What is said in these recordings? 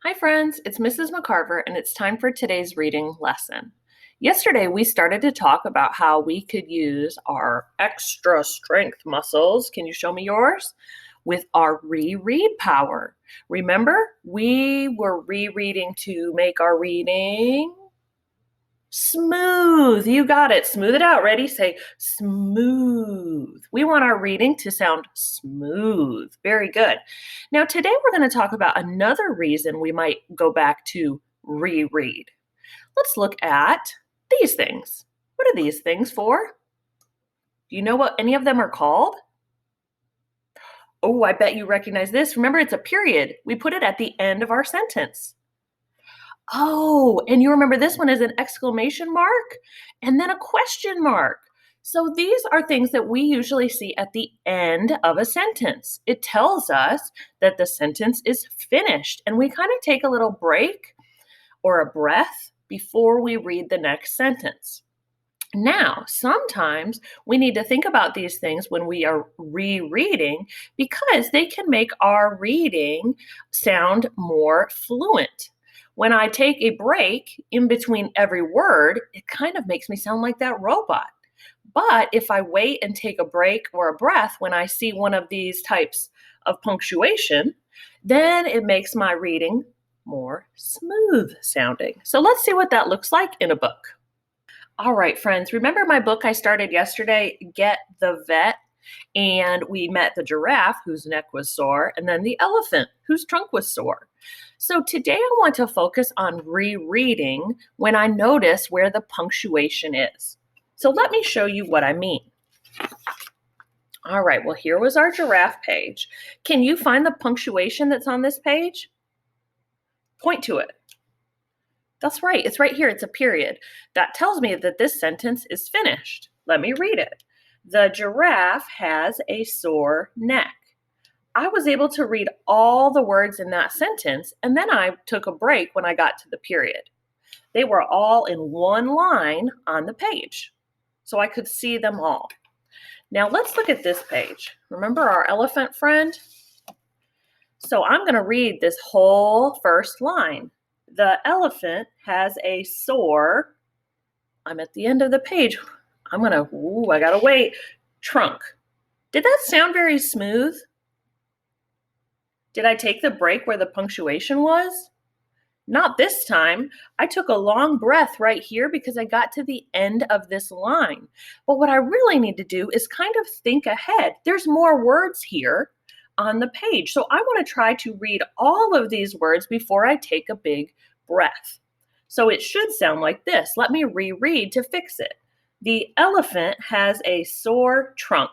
Hi friends, it's Mrs. McCarver and it's time for today's reading lesson. Yesterday we started to talk about how we could use our extra strength muscles, can you show me yours? With our reread power. Remember, we were rereading to make our reading smooth. You got it. Smooth it out. Ready? Say smooth. We want our reading to sound smooth. Very good. Now, today we're going to talk about another reason we might go back to reread. Let's look at these things. What are these things for? Do you know what any of them are called? Oh, I bet you recognize this. Remember, it's a period. We put it at the end of our sentence. Oh, and you remember this one is an exclamation mark and then a question mark. So these are things that we usually see at the end of a sentence. It tells us that the sentence is finished, and we kind of take a little break or a breath before we read the next sentence. Now, sometimes we need to think about these things when we are rereading because they can make our reading sound more fluent. When I take a break in between every word, it kind of makes me sound like that robot. But if I wait and take a break or a breath when I see one of these types of punctuation, then it makes my reading more smooth sounding. So let's see what that looks like in a book. All right, friends, remember my book I started yesterday, Get the Vet? And we met the giraffe whose neck was sore, and then the elephant whose trunk was sore. So today I want to focus on rereading when I notice where the punctuation is. So let me show you what I mean. All right, well, here was our giraffe page. Can you find the punctuation that's on this page? Point to it. That's right, it's right here, it's a period. That tells me that this sentence is finished. Let me read it. The giraffe has a sore neck. I was able to read all the words in that sentence, and then I took a break when I got to the period. They were all in one line on the page, so I could see them all. Now let's look at this page. Remember our elephant friend? So I'm going to read this whole first line. The elephant has a sore, I'm at the end of the page. I gotta wait, trunk. Did that sound very smooth? Did I take the break where the punctuation was? Not this time. I took a long breath right here because I got to the end of this line. But what I really need to do is kind of think ahead. There's more words here on the page. So I want to try to read all of these words before I take a big breath. So it should sound like this. Let me reread to fix it. The elephant has a sore trunk.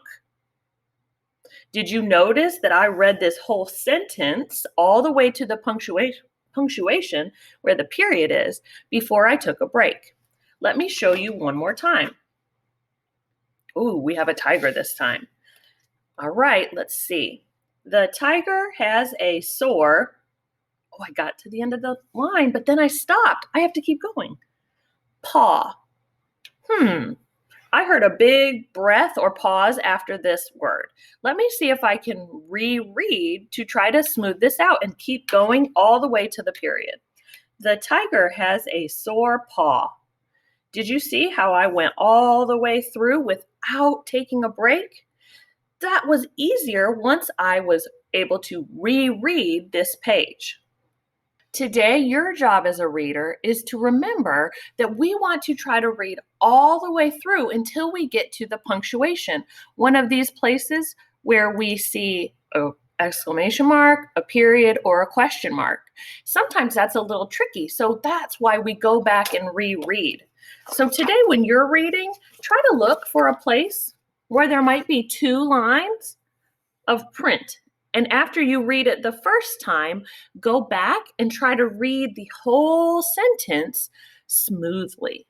Did you notice that I read this whole sentence all the way to the punctuation where the period is before I took a break? Let me show you one more time. Ooh, we have a tiger this time. All right, let's see. The tiger has a sore. Oh, I got to the end of the line, but then I stopped. I have to keep going. Paw. I heard a big breath or pause after this word. Let me see if I can reread to try to smooth this out and keep going all the way to the period. The tiger has a sore paw. Did you see how I went all the way through without taking a break? That was easier once I was able to reread this page. Today, your job as a reader is to remember that we want to try to read all the way through until we get to the punctuation. One of these places where we see an exclamation mark, a period, or a question mark. Sometimes that's a little tricky, so that's why we go back and reread. So today, when you're reading, try to look for a place where there might be 2 lines of print. And after you read it the first time, go back and try to read the whole sentence smoothly.